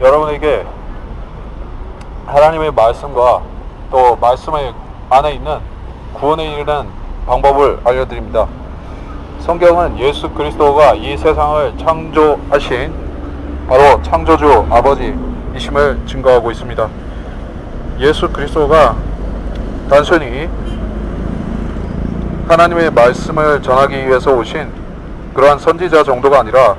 여러분에게 하나님의 말씀과 또 말씀의 안에 있는 구원에 이르는 방법을 알려드립니다. 성경은 예수 그리스도가 이 세상을 창조하신 바로 창조주 아버지이심을 증거하고 있습니다. 예수 그리스도가 단순히 하나님의 말씀을 전하기 위해서 오신 그러한 선지자 정도가 아니라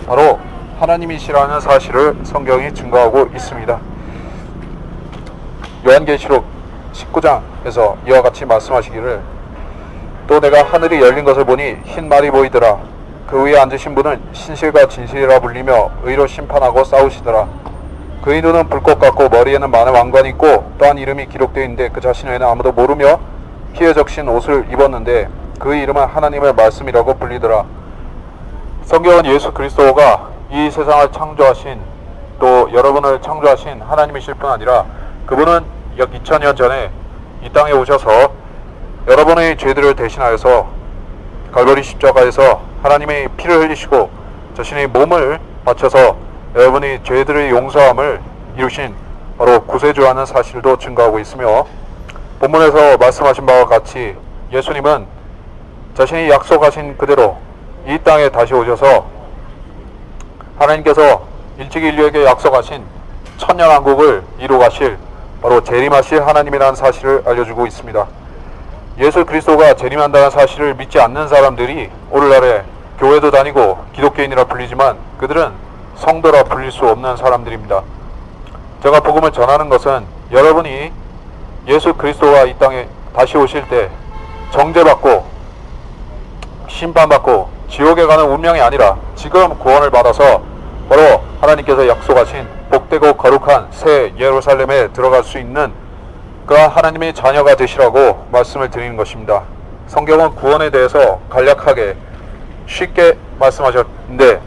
바로 하나님이시라는 사실을 성경이 증거하고 있습니다. 요한계시록 19장에서 이와 같이 말씀하시기를, 또 내가 하늘이 열린 것을 보니 흰 말이 보이더라. 그 위에 앉으신 분은 신실과 진실이라 불리며 의로 심판하고 싸우시더라. 그의 눈은 불꽃 같고 머리에는 많은 왕관이 있고 또한 이름이 기록되어 있는데 그 자신 외에는 아무도 모르며 피에 적신 옷을 입었는데 그의 이름은 하나님의 말씀이라고 불리더라. 성경은 예수 그리스도가 이 세상을 창조하신, 또 여러분을 창조하신 하나님이실 뿐 아니라 그분은 약 2000년 전에 이 땅에 오셔서 여러분의 죄들을 대신하여서 갈보리 십자가에서 하나님의 피를 흘리시고 자신의 몸을 바쳐서 여러분의 죄들의 용서함을 이루신 바로 구세주라는 사실도 증거하고 있으며, 본문에서 말씀하신 바와 같이 예수님은 자신이 약속하신 그대로 이 땅에 다시 오셔서 하나님께서 일찍이 인류에게 약속하신 천년왕국을 이루 가실 바로 재림하실 하나님이라는 사실을 알려주고 있습니다. 예수 그리스도가 재림한다는 사실을 믿지 않는 사람들이 오늘날에 교회도 다니고 기독교인이라 불리지만 그들은 성도라 불릴 수 없는 사람들입니다. 제가 복음을 전하는 것은 여러분이 예수 그리스도가 이 땅에 다시 오실 때 정죄받고 심판받고 지옥에 가는 운명이 아니라 지금 구원을 받아서 바로 하나님께서 약속하신 복되고 거룩한 새 예루살렘에 들어갈 수 있는 그러한 하나님의 자녀가 되시라고 말씀을 드리는 것입니다. 성경은 구원에 대해서 간략하게 쉽게 말씀하셨는데,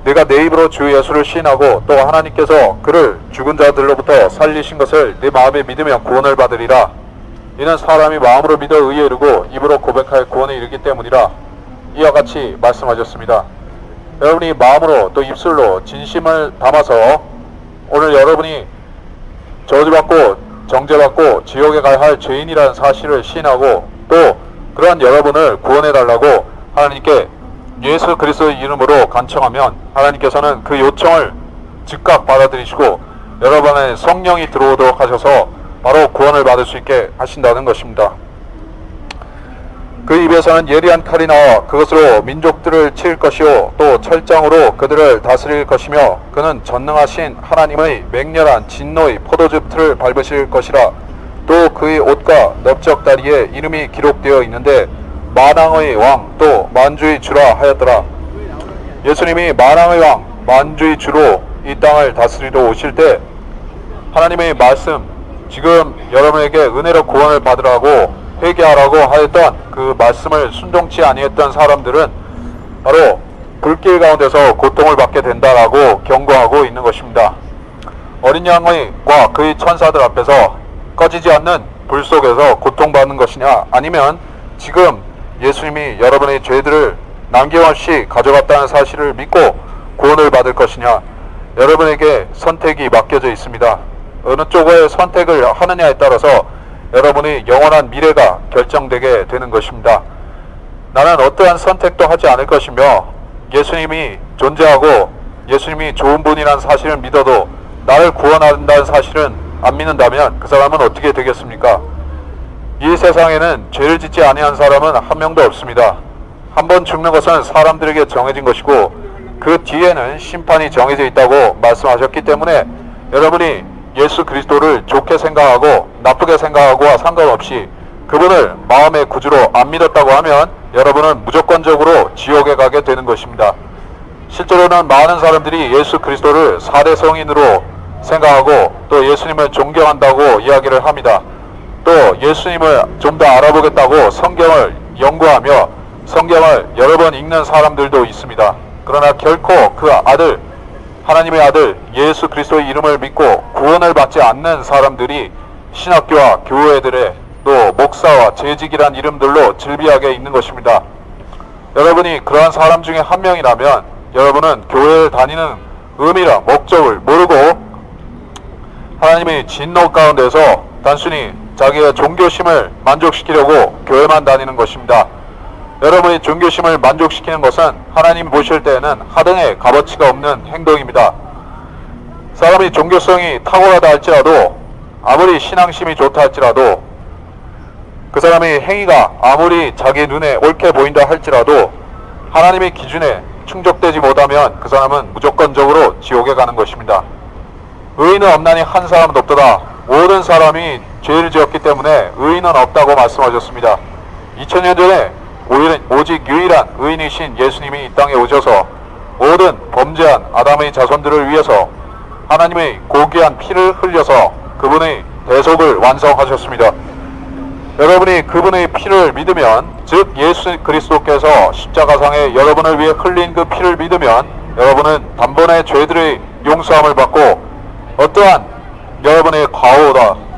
내가 내 입으로 주 예수를 시인하고 또 하나님께서 그를 죽은 자들로부터 살리신 것을 내 마음에 믿으면 구원을 받으리라. 이는 사람이 마음으로 믿어 의에 이르고 입으로 고백하여 구원에 이르기 때문이라. 이와 같이 말씀하셨습니다. 여러분이 마음으로 또 입술로 진심을 담아서 오늘 여러분이 저주받고 정죄받고 지옥에 가야 할 죄인이라는 사실을 시인하고 또 그러한 여러분을 구원해달라고 하나님께 예수 그리스도의 이름으로 간청하면 하나님께서는 그 요청을 즉각 받아들이시고 여러분의 성령이 들어오도록 하셔서 바로 구원을 받을 수 있게 하신다는 것입니다. 그 입에서는 예리한 칼이 나와 그것으로 민족들을 칠 것이요 또 철장으로 그들을 다스릴 것이며 그는 전능하신 하나님의 맹렬한 진노의 포도즙 틀을 밟으실 것이라. 또 그의 옷과 넓적다리에 이름이 기록되어 있는데 만왕의 왕 또 만주의 주라 하였더라. 예수님이 만왕의 왕 만주의 주로 이 땅을 다스리러 오실 때 하나님의 말씀, 지금 여러분에게 은혜로 구원을 받으라고 회개하라고 하였던 그 말씀을 순종치 아니했던 사람들은 바로 불길 가운데서 고통을 받게 된다라고 경고하고 있는 것입니다. 어린 양과 그의 천사들 앞에서 꺼지지 않는 불 속에서 고통받는 것이냐, 아니면 지금 예수님이 여러분의 죄들을 남김없이 가져갔다는 사실을 믿고 구원을 받을 것이냐, 여러분에게 선택이 맡겨져 있습니다. 어느 쪽을 선택을 하느냐에 따라서 여러분의 영원한 미래가 결정되게 되는 것입니다. 나는 어떠한 선택도 하지 않을 것이며 예수님이 존재하고 예수님이 좋은 분이라는 사실을 믿어도 나를 구원한다는 사실은 안 믿는다면 그 사람은 어떻게 되겠습니까? 이 세상에는 죄를 짓지 아니한 사람은 한 명도 없습니다. 한 번 죽는 것은 사람들에게 정해진 것이고 그 뒤에는 심판이 정해져 있다고 말씀하셨기 때문에 여러분이 예수 그리스도를 좋게 생각하고 나쁘게 생각하고와 상관없이 그분을 마음의 구주로 안 믿었다고 하면 여러분은 무조건적으로 지옥에 가게 되는 것입니다. 실제로는 많은 사람들이 예수 그리스도를 4대 성인으로 생각하고 또 예수님을 존경한다고 이야기를 합니다. 또 예수님을 좀 더 알아보겠다고 성경을 연구하며 성경을 여러 번 읽는 사람들도 있습니다. 그러나 결코 그 아들, 하나님의 아들 예수 그리스도의 이름을 믿고 구원을 받지 않는 사람들이 신학교와 교회들의 또 목사와 재직이란 이름들로 즐비하게 있는 것입니다. 여러분이 그러한 사람 중에 한 명이라면 여러분은 교회를 다니는 의미랑 목적을 모르고 하나님이 진노 가운데서 단순히 자기의 종교심을 만족시키려고 교회만 다니는 것입니다. 여러분이 종교심을 만족시키는 것은 하나님 보실 때에는 하등의 값어치가 없는 행동입니다. 사람이 종교성이 탁월하다 할지라도, 아무리 신앙심이 좋다 할지라도, 그 사람의 행위가 아무리 자기 눈에 옳게 보인다 할지라도 하나님의 기준에 충족되지 못하면 그 사람은 무조건적으로 지옥에 가는 것입니다. 의인은 없나니 한 사람도 없도다. 모든 사람이 죄를 지었기 때문에 의인은 없다고 말씀하셨습니다. 2000년 전에 오직 유일한 의인이신 예수님이 이 땅에 오셔서 모든 범죄한 아담의 자손들을 위해서 하나님의 고귀한 피를 흘려서 그분의 대속을 완성하셨습니다. 여러분이 그분의 피를 믿으면, 즉 예수 그리스도께서 십자가상에 여러분을 위해 흘린 그 피를 믿으면 여러분은 단번에 죄들의 용서함을 받고 어떠한 여러분의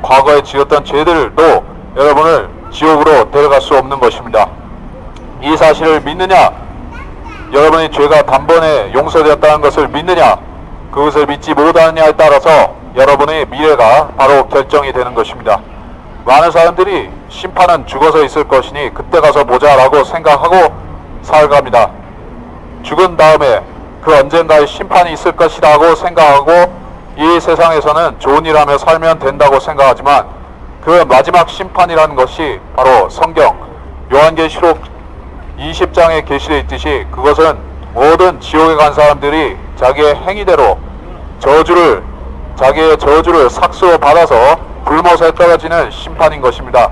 과거에 지었던 죄들도 여러분을 지옥으로 데려갈 수 없는 것입니다. 이 사실을 믿느냐, 여러분의 죄가 단번에 용서되었다는 것을 믿느냐, 그것을 믿지 못하느냐에 따라서 여러분의 미래가 바로 결정이 되는 것입니다. 많은 사람들이 심판은 죽어서 있을 것이니 그때 가서 보자 라고 생각하고 살아갑니다. 죽은 다음에 그 언젠가의 심판이 있을 것이라고 생각하고 이 세상에서는 좋은 일 하며 살면 된다고 생각하지만 그 마지막 심판이라는 것이 바로 성경 요한계시록 20장에 게시되어 있듯이 그것은 모든 지옥에 간 사람들이 자기의 행위대로 자기의 저주를 삭수로 받아서 불못에 떨어지는 심판인 것입니다.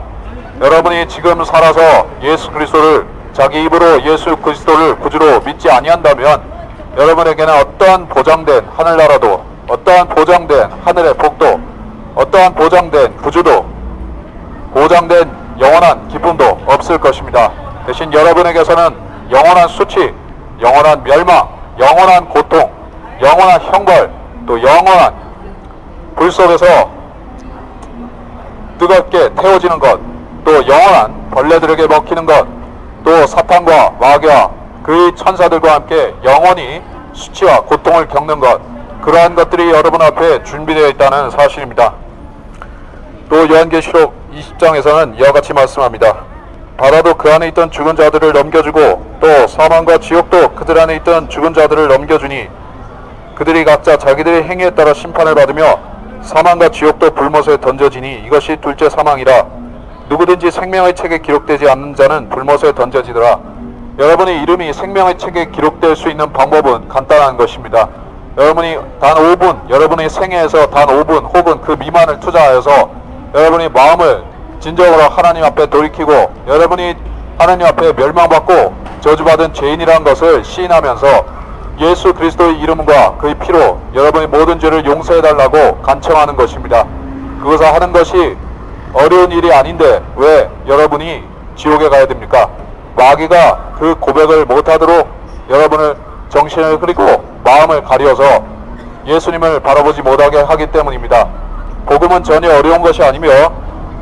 여러분이 지금 살아서 예수 그리스도를 자기 입으로 예수 그리스도를 구주로 믿지 아니한다면 여러분에게는 어떠한 보장된 하늘나라도, 어떠한 보장된 하늘의 복도, 어떠한 보장된 구주도, 보장된 영원한 기쁨도 없을 것입니다. 대신 여러분에게서는 영원한 수치, 영원한 멸망, 영원한 고통, 영원한 형벌, 또 영원한 불 속에서 뜨겁게 태워지는 것, 또 영원한 벌레들에게 먹히는 것, 또 사탄과 마귀와 그의 천사들과 함께 영원히 수치와 고통을 겪는 것, 그러한 것들이 여러분 앞에 준비되어 있다는 사실입니다. 또 요한계시록 20장에서는 이와 같이 말씀합니다. 바다도 그 안에 있던 죽은 자들을 넘겨주고 또 사망과 지옥도 그들 안에 있던 죽은 자들을 넘겨주니 그들이 각자 자기들의 행위에 따라 심판을 받으며 사망과 지옥도 불못에 던져지니 이것이 둘째 사망이라. 누구든지 생명의 책에 기록되지 않는 자는 불못에 던져지더라. 여러분의 이름이 생명의 책에 기록될 수 있는 방법은 간단한 것입니다. 여러분이 단 5분, 여러분의 생애에서 단 5분 혹은 그 미만을 투자하여서 여러분이 마음을 진정으로 하나님 앞에 돌이키고 여러분이 하나님 앞에 멸망받고 저주받은 죄인이라는 것을 시인하면서 예수 그리스도의 이름과 그의 피로 여러분의 모든 죄를 용서해달라고 간청하는 것입니다. 그것을 하는 것이 어려운 일이 아닌데 왜 여러분이 지옥에 가야 됩니까? 마귀가 그 고백을 못하도록 여러분을 정신을 흐리고 마음을 가려서 예수님을 바라보지 못하게 하기 때문입니다. 복음은 전혀 어려운 것이 아니며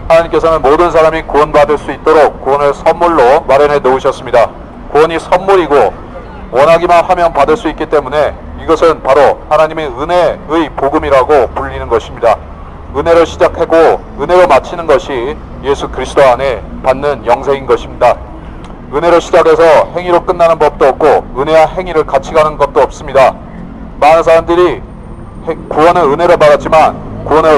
하나님께서는 모든 사람이 구원받을 수 있도록 구원을 선물로 마련해 놓으셨습니다. 구원이 선물이고 원하기만 하면 받을 수 있기 때문에 이것은 바로 하나님의 은혜의 복음이라고 불리는 것입니다. 은혜로 시작하고 은혜로 마치는 것이 예수 그리스도 안에 받는 영생인 것입니다. 은혜로 시작해서 행위로 끝나는 법도 없고 은혜와 행위를 같이 가는 것도 없습니다. 많은 사람들이 구원을 은혜로 받았지만 구원을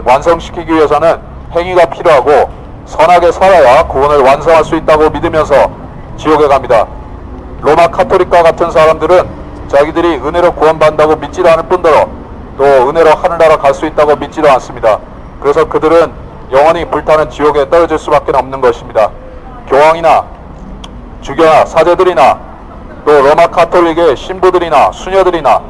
완성시키기 위해서는 행위가 필요하고 선하게 살아야 구원을 완성할 수 있다고 믿으면서 지옥에 갑니다. 로마 카톨릭과 같은 사람들은 자기들이 은혜로 구원받는다고 믿지도 않을 뿐더러 또 은혜로 하늘나라 갈 수 있다고 믿지도 않습니다. 그래서 그들은 영원히 불타는 지옥에 떨어질 수밖에 없는 것입니다. 교황이나 주교나 사제들이나 또 로마 카톨릭의 신부들이나 수녀들이나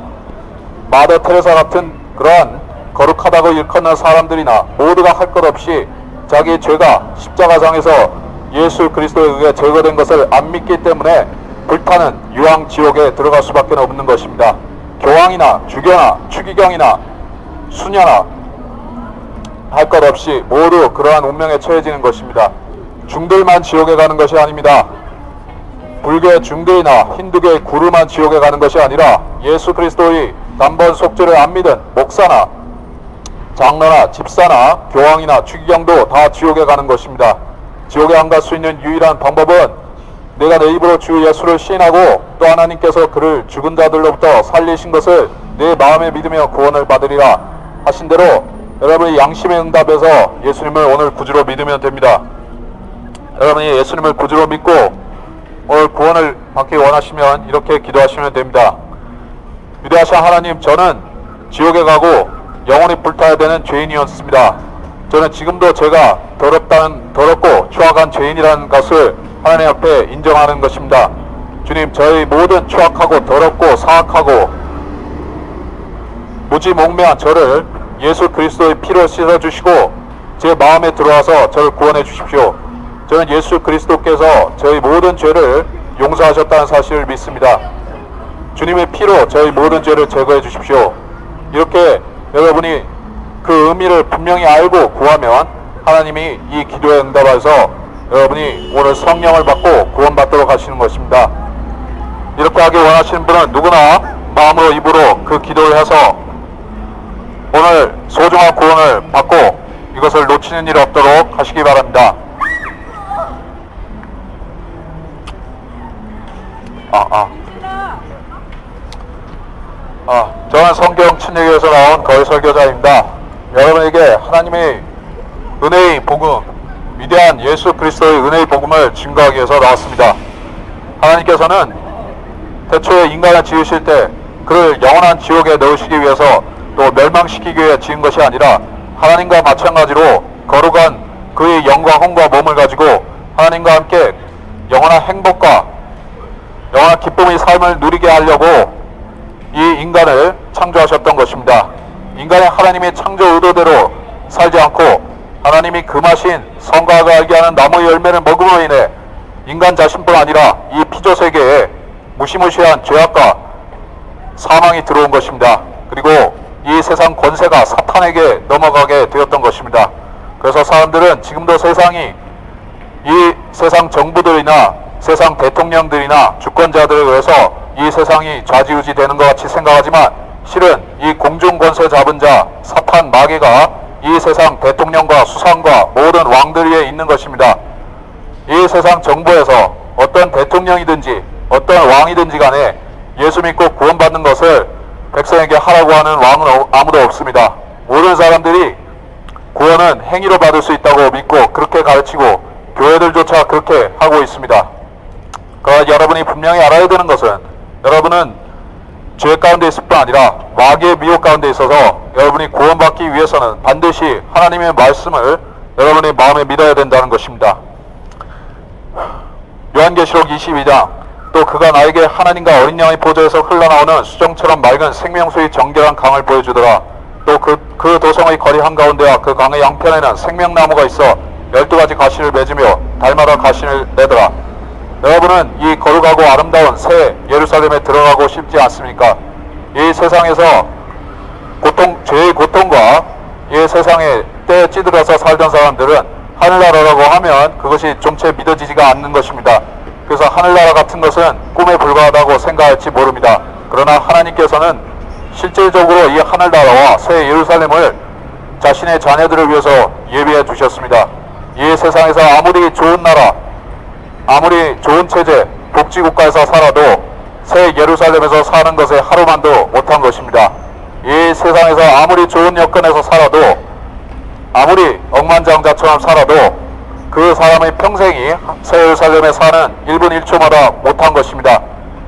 마더 테레사 같은 그러한 거룩하다고 일컫는 사람들이나 모두가 할 것 없이 자기의 죄가 십자가상에서 예수 그리스도에 의해 제거된 것을 안 믿기 때문에 불타는 유황 지옥에 들어갈 수밖에 없는 것입니다. 교황이나 주교나 추기경이나 수녀나 할 것 없이 모두 그러한 운명에 처해지는 것입니다. 중들만 지옥에 가는 것이 아닙니다. 불교의 중들이나 힌두교의 구루만 지옥에 가는 것이 아니라 예수 그리스도의 단번 속죄를 안 믿은 목사나 장로나 집사나 교황이나 추기경도 다 지옥에 가는 것입니다. 지옥에 안 갈 수 있는 유일한 방법은 내가 내 입으로 주 예수를 시인하고 또 하나님께서 그를 죽은 자들로부터 살리신 것을 내 마음에 믿으며 구원을 받으리라 하신 대로 여러분이 양심의 응답에서 예수님을 오늘 구주로 믿으면 됩니다. 여러분이 예수님을 구주로 믿고 오늘 구원을 받기 원하시면 이렇게 기도하시면 됩니다. 위대하신 하나님, 저는 지옥에 가고 영원히 불타야 되는 죄인이었습니다. 저는 지금도 제가 더럽고 추악한 죄인이라는 것을 하나님 앞에 인정하는 것입니다. 주님, 저희 모든 추악하고 더럽고 사악하고 무지몽매한 저를 예수 그리스도의 피로 씻어주시고 제 마음에 들어와서 저를 구원해 주십시오. 저는 예수 그리스도께서 저희 모든 죄를 용서하셨다는 사실을 믿습니다. 주님의 피로 저희 모든 죄를 제거해 주십시오. 이렇게 여러분이 그 의미를 분명히 알고 구하면 하나님이 이 기도에 응답하셔서 여러분이 오늘 성령을 받고 구원받도록 하시는 것입니다. 이렇게 하기 원하시는 분은 누구나 마음으로 입으로 그 기도를 해서 오늘 소중한 구원을 받고 이것을 놓치는 일 없도록 하시기 바랍니다. 저는 성경 친얘기에서 나온 거의 설교자입니다. 여러분에게 하나님의 은혜의 복음, 위대한 예수 그리스도의 은혜의 복음을 증거하기 위해서 나왔습니다. 하나님께서는 태초에 인간을 지으실 때 그를 영원한 지옥에 넣으시기 위해서 또 멸망시키기 위해 지은 것이 아니라 하나님과 마찬가지로 거룩한 그의 영과 혼과 몸을 가지고 하나님과 함께 영원한 행복과 영원한 기쁨의 삶을 누리게 하려고 이 인간을 창조하셨던 것입니다. 인간의 하나님의 창조 의도대로 살지 않고 하나님이 금하신 선과가 알게 하는 나무의 열매를 먹음으로 인해 인간 자신뿐 아니라 이 피조 세계에 무시무시한 죄악과 사망이 들어온 것입니다. 그리고 이 세상 권세가 사탄에게 넘어가게 되었던 것입니다. 그래서 사람들은 지금도 세상이 이 세상 정부들이나 세상 대통령들이나 주권자들에 의해서 이 세상이 좌지우지 되는 것 같이 생각하지만 실은 이 공중 권세 잡은 자 사탄 마귀가 이 세상 대통령과 수상과 모든 왕들 위에 있는 것입니다. 이 세상 정부에서 어떤 대통령이든지 어떤 왕이든지 간에 예수 믿고 구원받는 것을 백성에게 하라고 하는 왕은 아무도 없습니다. 모든 사람들이 구원은 행위로 받을 수 있다고 믿고 그렇게 가르치고 교회들조차 그렇게 하고 있습니다. 그러나 여러분이 분명히 알아야 되는 것은 여러분은 죄 가운데 있을 뿐 아니라 마귀의 미혹 가운데 있어서 여러분이 구원받기 위해서는 반드시 하나님의 말씀을 여러분의 마음에 믿어야 된다는 것입니다. 요한계시록 22장 또 그가 나에게 하나님과 어린 양의 보좌에서 흘러나오는 수정처럼 맑은 생명수의 정결한 강을 보여주더라. 또 그 도성의 거리 한가운데와 그 강의 양편에는 생명나무가 있어 12가지 가시를 맺으며 달마다 가시를 내더라. 여러분은 이 거룩하고 아름다운 새 예루살렘에 들어가고 싶지 않습니까? 이 세상에서 죄의 고통과 이 세상에 때에 찌들어서 살던 사람들은 하늘나라라고 하면 그것이 좀채 믿어지지가 않는 것입니다. 그래서 하늘나라 같은 것은 꿈에 불과하다고 생각할지 모릅니다. 그러나 하나님께서는 실질적으로 이 하늘나라와 새 예루살렘을 자신의 자녀들을 위해서 예비해 두셨습니다. 이 세상에서 아무리 좋은 나라, 아무리 좋은 체제, 복지국가에서 살아도 새 예루살렘에서 사는 것에 하루만도 못한 것입니다. 이 세상에서 아무리 좋은 여건에서 살아도 아무리 억만장자처럼 살아도 그 사람의 평생이 새 예루살렘에 사는 1분 1초마다 못한 것입니다.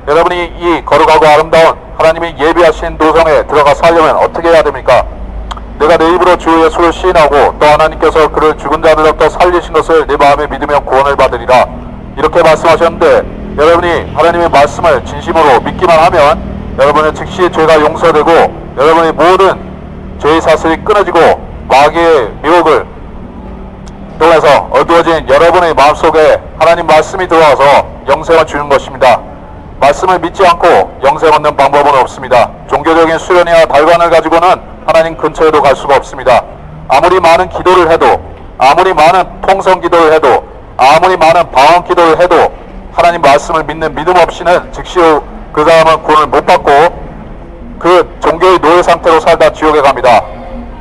여러분이 이 거룩하고 아름다운 하나님이 예비하신 도성에 들어가 살려면 어떻게 해야 됩니까? 내가 내 입으로 주 예수를 시인하고 또 하나님께서 그를 죽은 자들로부터 살리신 것을 내 마음에 믿으며 구원을 받으리라. 이렇게 말씀하셨는데 여러분이 하나님의 말씀을 진심으로 믿기만 하면 여러분의 즉시 죄가 용서되고 여러분의 모든 죄의 사슬이 끊어지고 마귀의 미혹을 통해서 어두워진 여러분의 마음속에 하나님 말씀이 들어와서 영생을 주는 것입니다. 말씀을 믿지 않고 영생 얻는 방법은 없습니다. 종교적인 수련이나 달관을 가지고는 하나님 근처에도 갈 수가 없습니다. 아무리 많은 기도를 해도 아무리 많은 통성 기도를 해도 아무리 많은 방언 기도를 해도 하나님 말씀을 믿는 믿음 없이는 즉시 그 사람은 구원을 못 받고 그 종교의 노예 상태로 살다 지옥에 갑니다.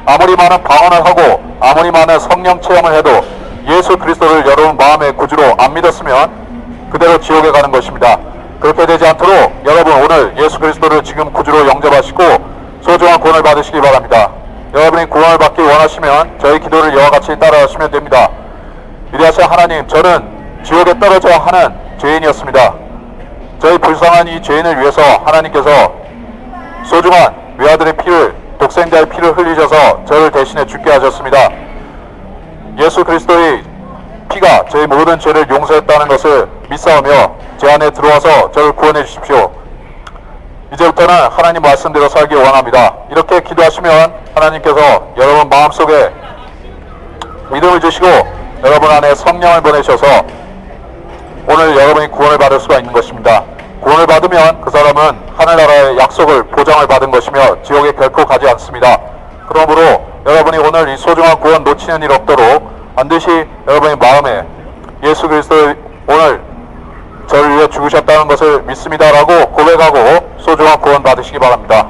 아무리 많은 방언을 하고 아무리 많은 성령 체험을 해도 예수 그리스도를 여러분 마음의 구주로 안 믿었으면 그대로 지옥에 가는 것입니다. 그렇게 되지 않도록 여러분 오늘 예수 그리스도를 지금 구주로 영접하시고 소중한 구원을 받으시기 바랍니다. 여러분이 구원을 받기 원하시면 저희 기도를 이와 같이 따라하시면 됩니다. 위대하신 하나님, 저는 지옥에 떨어져야 하는 죄인이었습니다. 저희 불쌍한 이 죄인을 위해서 하나님께서 소중한 외아들의 피를, 독생자의 피를 흘리셔서 저를 대신해 죽게 하셨습니다. 예수 그리스도의 피가 저희 모든 죄를 용서했다는 것을 믿사오며 제 안에 들어와서 저를 구원해 주십시오. 이제부터는 하나님 말씀대로 살기 원합니다. 이렇게 기도하시면 하나님께서 여러분 마음속에 믿음을 주시고 여러분 안에 성령을 보내셔서 오늘 여러분이 구원을 받을 수가 있는 것입니다. 구원을 받으면 그 사람은 하늘나라의 약속을 보장을 받은 것이며 지옥에 결코 가지 않습니다. 그러므로 여러분이 오늘 이 소중한 구원 놓치는 일 없도록 반드시 여러분의 마음에 예수 그리스도 오늘 저를 위해 죽으셨다는 것을 믿습니다라고 고백하고 소중한 구원 받으시기 바랍니다.